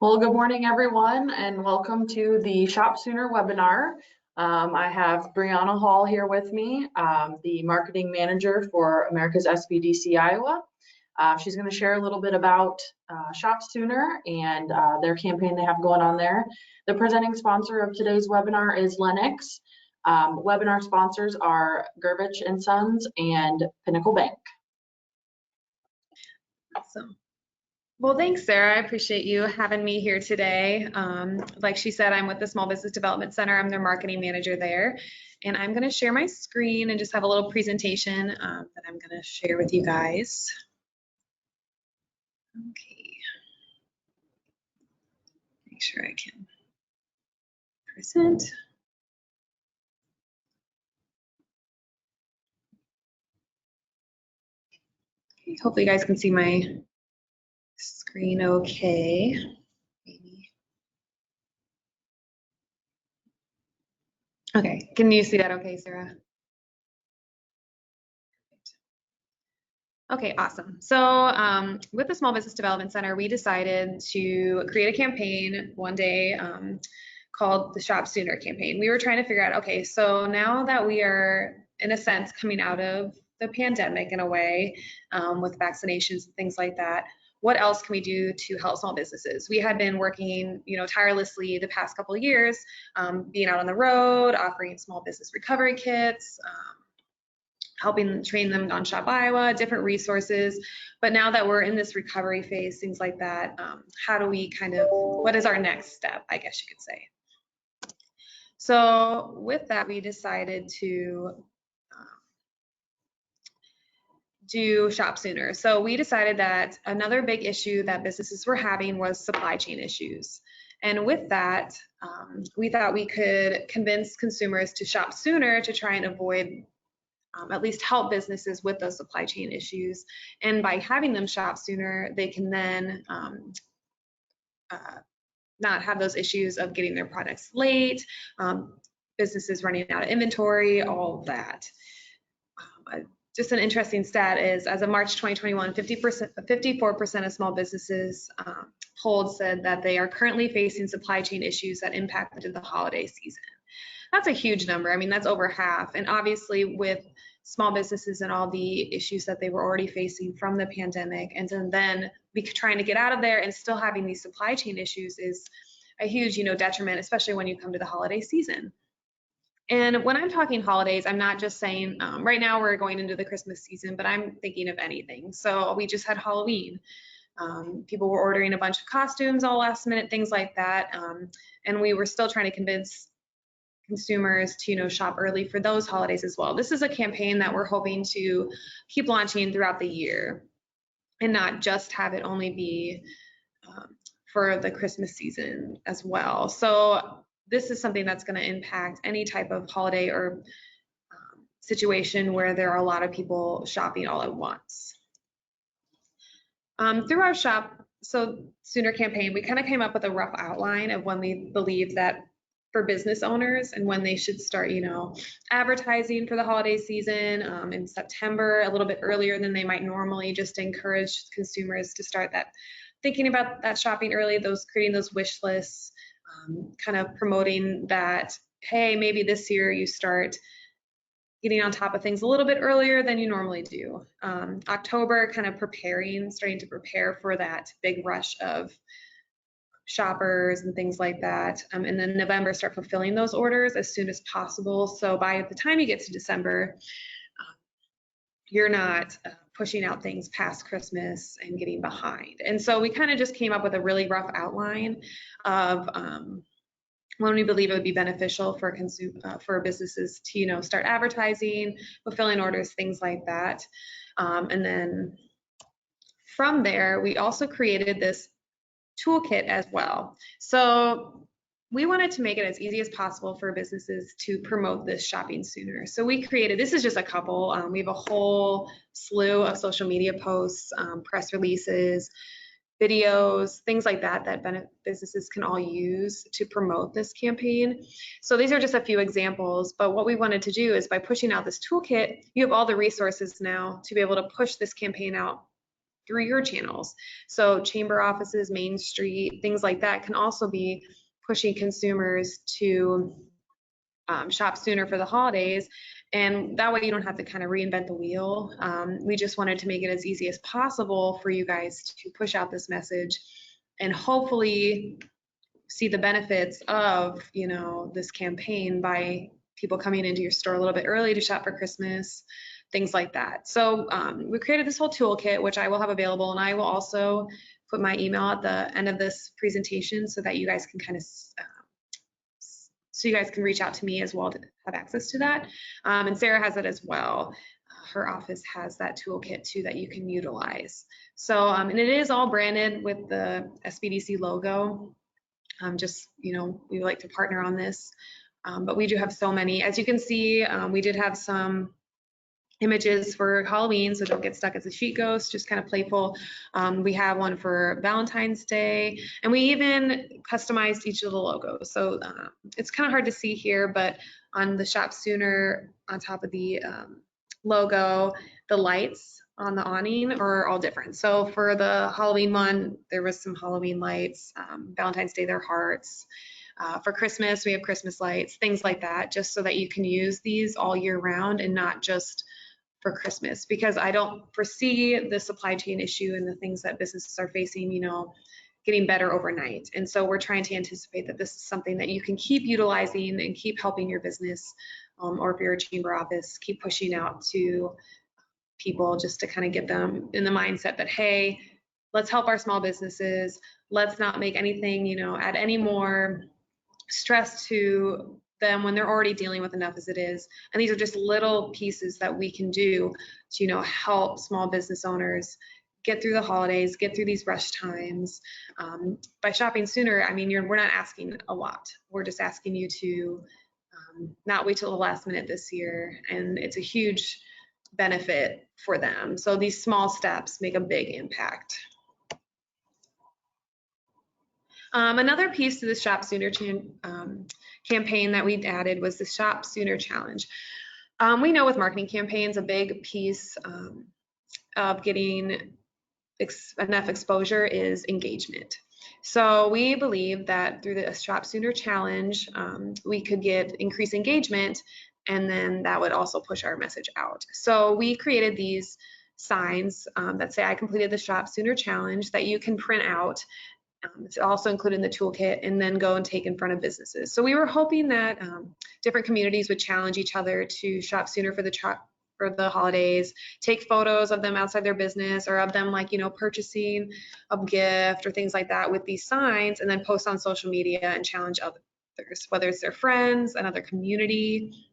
Well, good morning, everyone, and welcome to the Shop Sooner webinar. I have Brianna Hall here with me, the marketing manager for America's SBDC Iowa. She's going to share a little bit about Shop Sooner and their campaign they have going on there. The presenting sponsor of today's webinar is Lennox. Webinar sponsors are Gerbich & Sons and Pinnacle Bank. Awesome. Well, thanks, Sarah. I appreciate you having me here today. Like she said, I'm with the Small Business Development Center. I'm their marketing manager there. And I'm going to share my screen and just have a little presentation that I'm going to share with you guys. Okay. Make sure I can present. Okay, hopefully you guys can see my screen okay. Maybe. Okay, can you see that okay, Sarah? Okay, awesome. So with the Small Business Development Center, we decided to create a campaign one day called the Shop Sooner campaign. We were trying to figure out, okay, so now that we are, in a sense, coming out of the pandemic in a way with vaccinations and things like that, what else can we do to help small businesses? We had been working, tirelessly the past couple of years, being out on the road, offering small business recovery kits, helping train them on Shop Iowa, different resources. But now that we're in this recovery phase, things like that, how do we what is our next step, I guess you could say. So with that, we decided to do Shop Sooner. So we decided that another big issue that businesses were having was supply chain issues. And with that, we thought we could convince consumers to shop sooner to try and avoid at least help businesses with those supply chain issues. And by having them shop sooner, they can then not have those issues of getting their products late, businesses running out of inventory, all of that. Just an interesting stat is, as of March 2021, 54% of small businesses polled said that they are currently facing supply chain issues that impacted the holiday season. That's a huge number. I mean, that's over half. And obviously with small businesses and all the issues that they were already facing from the pandemic, and then trying to get out of there and still having these supply chain issues is a huge, detriment, especially when you come to the holiday season. And when I'm talking holidays, I'm not just saying, right now we're going into the Christmas season, but I'm thinking of anything. So we just had Halloween. People were ordering a bunch of costumes all last minute, things like that. And we were still trying to convince consumers to shop early for those holidays as well. This is a campaign that we're hoping to keep launching throughout the year and not just have it only be for the Christmas season as well. So this is something that's going to impact any type of holiday or situation where there are a lot of people shopping all at once. Through our Shop Sooner campaign, we kind of came up with a rough outline of when we believe that for business owners and when they should start, advertising for the holiday season in September, a little bit earlier than they might normally, just to encourage consumers to start thinking about that shopping early, creating those wish lists, kind of promoting that, hey, maybe this year you start getting on top of things a little bit earlier than you normally do. October, kind of starting to prepare for that big rush of shoppers and things like that. And then November, start fulfilling those orders as soon as possible. So by the time you get to December, you're not pushing out things past Christmas and getting behind. And so we kind of just came up with a really rough outline of when we believe it would be beneficial for businesses to start advertising, fulfilling orders, things like that. And then from there, we also created this toolkit as well. So we wanted to make it as easy as possible for businesses to promote this shopping sooner. So we created, this is just a couple, we have a whole slew of social media posts, press releases, videos, things like that businesses can all use to promote this campaign. So these are just a few examples, but what we wanted to do is by pushing out this toolkit, you have all the resources now to be able to push this campaign out through your channels. So chamber offices, Main Street, things like that can also be pushing consumers to shop sooner for the holidays. And that way you don't have to kind of reinvent the wheel. We just wanted to make it as easy as possible for you guys to push out this message and hopefully see the benefits of, you know, this campaign by people coming into your store a little bit early to shop for Christmas, things like that. So we created this whole toolkit, which I will have available, and I will also put my email at the end of this presentation so that you guys can kind of so you guys can reach out to me as well to have access to that. And Sarah has it as well. Her office has that toolkit too that you can utilize. So, and it is all branded with the SBDC logo. Just, you know, we like to partner on this, but we do have so many. As you can see, we did have some images for Halloween, so don't get stuck as a sheet ghost, just kind of playful. We have one for Valentine's Day, and we even customized each of the logos. So it's kind of hard to see here, but on the Shop Sooner, on top of the logo, the lights on the awning are all different. So for the Halloween one, there was some Halloween lights. Valentine's Day, they're hearts. For Christmas, we have Christmas lights, things like that, just so that you can use these all year round and not just for Christmas, because I don't foresee the supply chain issue and the things that businesses are facing, you know, getting better overnight. And so we're trying to anticipate that this is something that you can keep utilizing and keep helping your business, or if you're a chamber office, keep pushing out to people just to kind of get them in the mindset that, hey, let's help our small businesses. Let's not make anything, you know, add any more stress to them when they're already dealing with enough as it is. And these are just little pieces that we can do to, you know, help small business owners get through the holidays, get through these rush times. By shopping sooner, I mean, we're not asking a lot. We're just asking you to not wait till the last minute this year. And it's a huge benefit for them. So these small steps make a big impact. Another piece to the Shop Sooner campaign that we added was the Shop Sooner Challenge. We know with marketing campaigns, a big piece of getting enough exposure is engagement. So we believe that through the Shop Sooner Challenge, we could get increased engagement, and then that would also push our message out. So we created these signs that say, I completed the Shop Sooner Challenge, that you can print out. It's also included in the toolkit, and then go and take in front of businesses. So we were hoping that different communities would challenge each other to shop sooner for the holidays, take photos of them outside their business, or of them, like, you know, purchasing a gift or things like that with these signs, and then post on social media and challenge others, whether it's their friends, another community,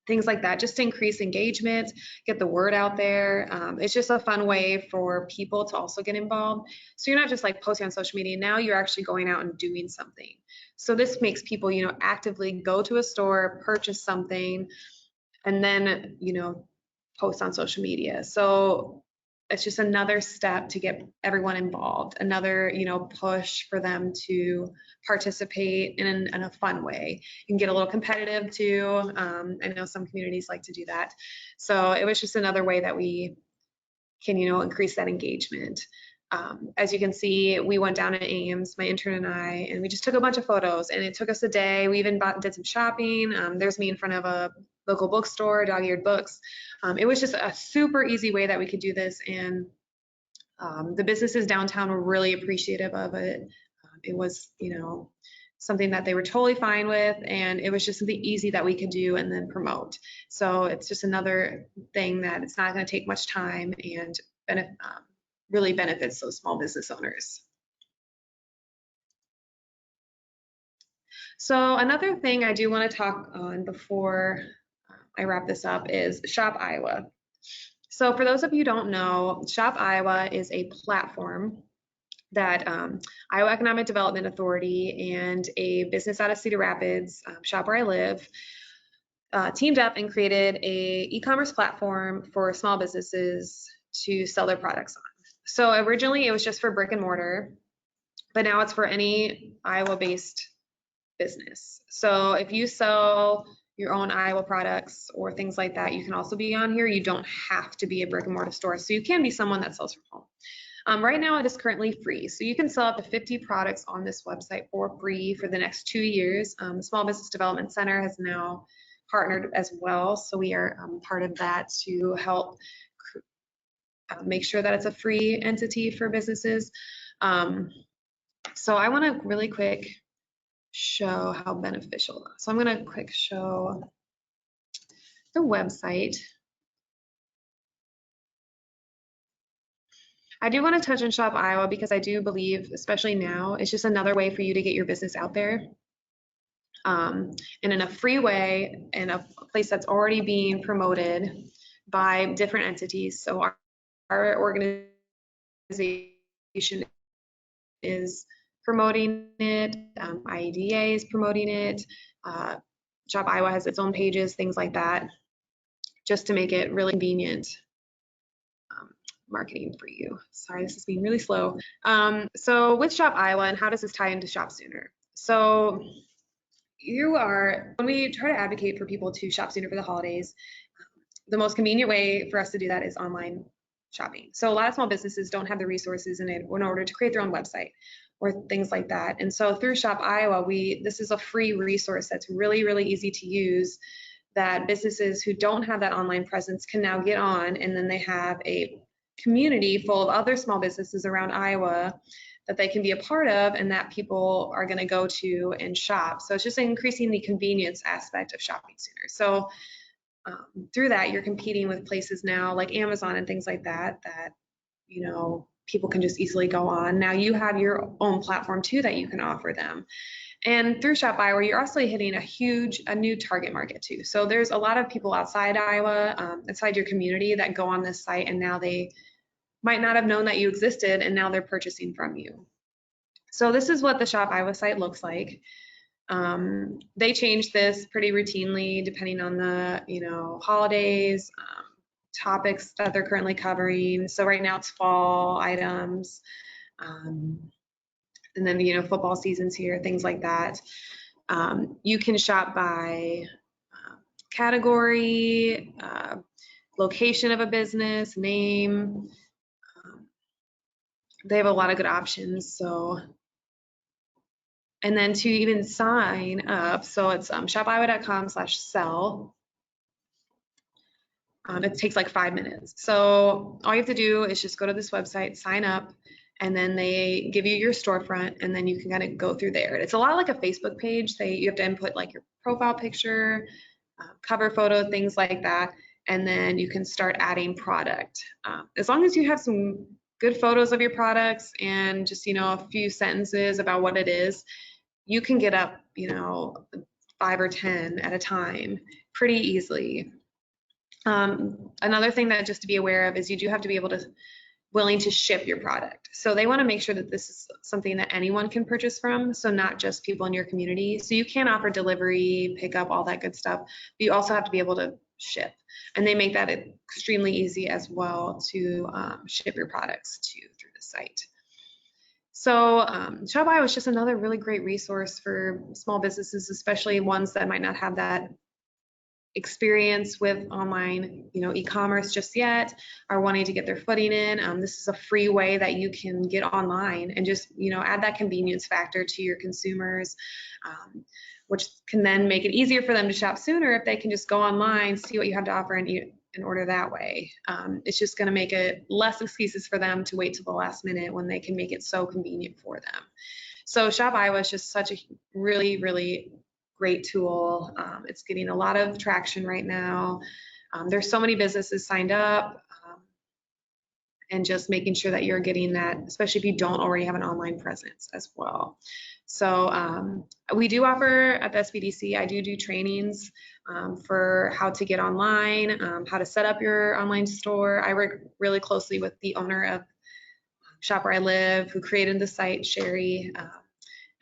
things like that, just to increase engagement, get the word out there. It's just a fun way for people to also get involved. So you're not just like posting on social media, now you're actually going out and doing something. So this makes people, you know, actively go to a store, purchase something, and then, you know, post on social media. So it's just another step to get everyone involved, another, you know, push for them to participate in a fun way. You can get a little competitive too. I know some communities like to do that. So it was just another way that we can, you know, increase that engagement. As you can see, we went down to Ames, my intern and I, and we just took a bunch of photos, and it took us a day. We even did some shopping. There's me in front of a local bookstore, Dog-Eared Books. It was just a super easy way that we could do this, and the businesses downtown were really appreciative of it. It was, you know, something that they were totally fine with, and it was just something easy that we could do and then promote. So it's just another thing that it's not going to take much time and really benefits those small business owners. So another thing I do want to talk on before I wrap this up is Shop Iowa. So for those of you who don't know, Shop Iowa is a platform that Iowa Economic Development Authority and a business out of Cedar Rapids, Shop Where I Live, teamed up and created a e-commerce platform for small businesses to sell their products on. So originally it was just for brick and mortar, but now it's for any Iowa-based business. So if you sell your own Iowa products or things like that, you can also be on here. You don't have to be a brick and mortar store. So you can be someone that sells from home. Right now it is currently free, so you can sell up to 50 products on this website for free for the next 2 years. The Small Business Development Center has now partnered as well, so we are part of that to help make sure that it's a free entity for businesses. So I want to really quick show how beneficial. So I'm going to quick show the website. I do want to touch on Shop Iowa because I do believe, especially now, it's just another way for you to get your business out there. And in a free way, in a place that's already being promoted by different entities. So our organization is promoting it, IEDA is promoting it, Shop Iowa has its own pages, things like that, just to make it really convenient marketing for you. Sorry, this is being really slow. So with Shop Iowa, and how does this tie into Shop Sooner? So when we try to advocate for people to shop sooner for the holidays, the most convenient way for us to do that is online shopping. So a lot of small businesses don't have the resources in order to create their own website or things like that. And so through Shop Iowa, this is a free resource that's really, really easy to use that businesses who don't have that online presence can now get on, and then they have a community full of other small businesses around Iowa that they can be a part of and that people are going to go to and shop. So it's just increasing the convenience aspect of shopping sooner. So through that, you're competing with places now like Amazon and things like that, you know, people can just easily go on. Now you have your own platform too that you can offer them. And through Shop Iowa, you're also hitting a new target market too. So there's a lot of people outside Iowa, outside your community that go on this site, and now they might not have known that you existed, and now they're purchasing from you. So this is what the Shop Iowa site looks like. They change this pretty routinely depending on the, holidays, topics that they're currently covering. So right now it's fall items. And then, football season's here, things like that. You can shop by category, location of a business, name. They have a lot of good options. So, and then to even sign up, so it's shopiowa.com/sell. It takes like 5 minutes. So all you have to do is just go to this website, sign up, and then they give you your storefront, and then you can kind of go through there. It's a lot like a Facebook page. You have to input like your profile picture, cover photo, things like that, and then you can start adding product. As long as you have some good photos of your products and just, a few sentences about what it is, you can get up, 5 or 10 at a time pretty easily. Another thing that just to be aware of is you do have to be willing to ship your product. So they want to make sure that this is something that anyone can purchase from, so not just people in your community. So you can offer delivery, pickup, all that good stuff, but you also have to be able to ship. And they make that extremely easy as well to ship your products through the site. So Shop Iowa is just another really great resource for small businesses, especially ones that might not have that experience with online, e-commerce just yet, are wanting to get their footing in. This is a free way that you can get online and just, add that convenience factor to your consumers, which can then make it easier for them to shop sooner if they can just go online, see what you have to offer, and order that way. It's just going to make it less excuses for them to wait till the last minute when they can make it so convenient for them. So Shop Iowa is just such a really, really great tool. It's getting a lot of traction right now. There's so many businesses signed up, and just making sure that you're getting that, especially if you don't already have an online presence as well. So we do offer at the SBDC, I do trainings for how to get online, how to set up your online store. I work really closely with the owner of Shop Where I Live, who created the site, Sherry.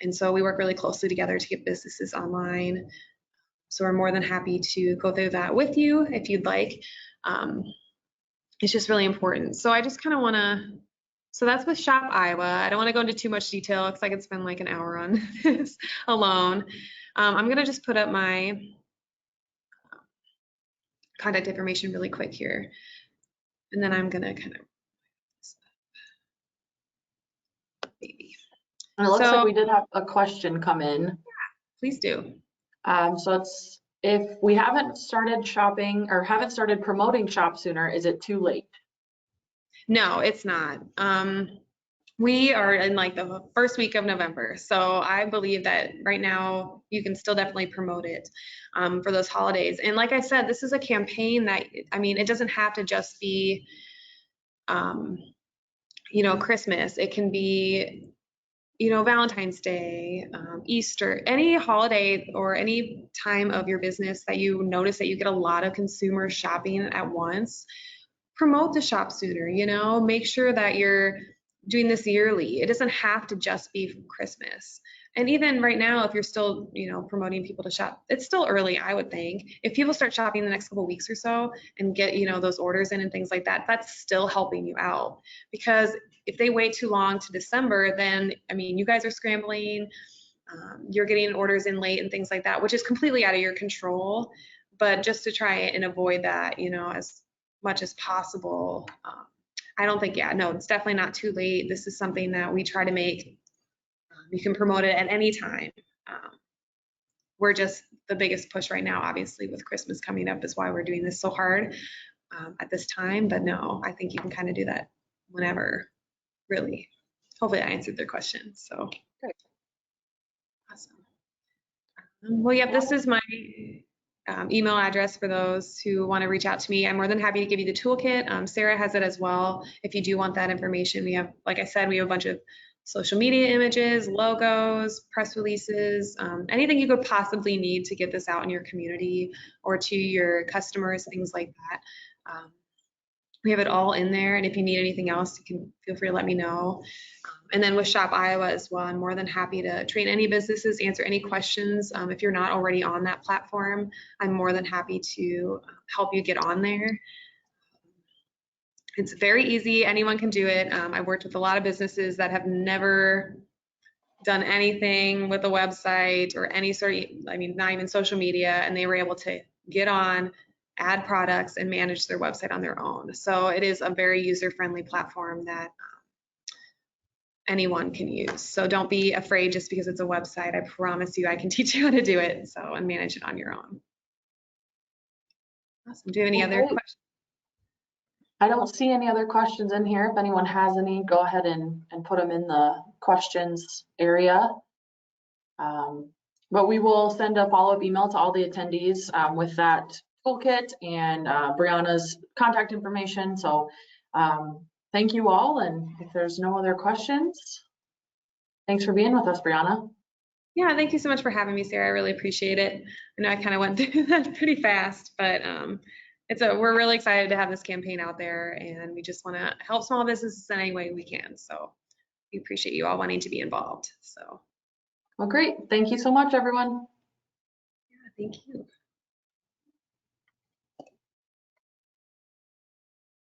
And so we work really closely together to get businesses online. So we're more than happy to go through that with you if you'd like. It's just really important. So I just kind of want to, so that's with Shop Iowa. I don't want to go into too much detail because I could spend like an hour on this alone. I'm going to just put up my contact information really quick here. And then I'm going to kind of And it looks like So we did have a question come in. please do. So it's, if we haven't started shopping or haven't started promoting Shop Sooner, is it too late? No, it's not. We are in like the first week of November, so I believe that right now you can still definitely promote it for those holidays. And like I said, this is a campaign that, I mean, it doesn't have to just be, you know, Christmas. It can be, you know, Valentine's Day, Easter, any holiday or any time of your business that you notice that you get a lot of consumers shopping at once. Promote the Shop Sooner, you know, make sure that you're doing this yearly. It doesn't have to just be Christmas. And even right now, if you're still, you know, promoting people to shop, it's still early, I would think. If people start shopping the next couple of weeks or so and get, you know, those orders in and things like that, that's still helping you out. Because if they wait too long to December, then, I mean, you guys are scrambling, you're getting orders in late and things like that, which is completely out of your control. But just to try and avoid that, you know, as much as possible. I don't think, yeah, no, it's definitely not too late. This is something that we try to make. You can promote it at any time. We're just the biggest push right now, obviously, with Christmas coming up is why we're doing this so hard at this time. But no, I think you can kind of do that whenever, really. Hopefully I answered their question. So, Great. Awesome. Well, yeah, this is my email address for those who want to reach out to me. I'm more than happy to give you the toolkit. Sarah has it as well. If you do want that information, we have, like I said, we have a bunch of social media images, logos, press releases, anything you could possibly need to get this out in your community or to your customers, things like that. We have it all in there. And if you need anything else, you can feel free to let me know. And then with Shop Iowa as well, I'm more than happy to train any businesses, answer any questions. If you're not already on that platform, I'm more than happy to help you get on there. It's very easy. Anyone can do it. I've worked with a lot of businesses that have never done anything with a website or any sort of, I mean, not even social media, and they were able to get on, add products, and manage their website on their own. So it is a very user-friendly platform that anyone can use. So don't be afraid just because it's a website. I promise you I can teach you how to do it and manage it on your own. Awesome. Do you have any other questions? I don't see any other questions in here. If anyone has any, go ahead and put them in the questions area. But we will send a follow-up email to all the attendees with that toolkit and Brianna's contact information. So thank you all. And if there's no other questions, thanks for being with us, Brianna. Yeah, thank you so much for having me, Sarah. I really appreciate it. I know I kind of went through that pretty fast, but we're really excited to have this campaign out there, and we just want to help small businesses in any way we can. So we appreciate you all wanting to be involved. So. Well, great. Thank you so much, everyone. Yeah, thank you.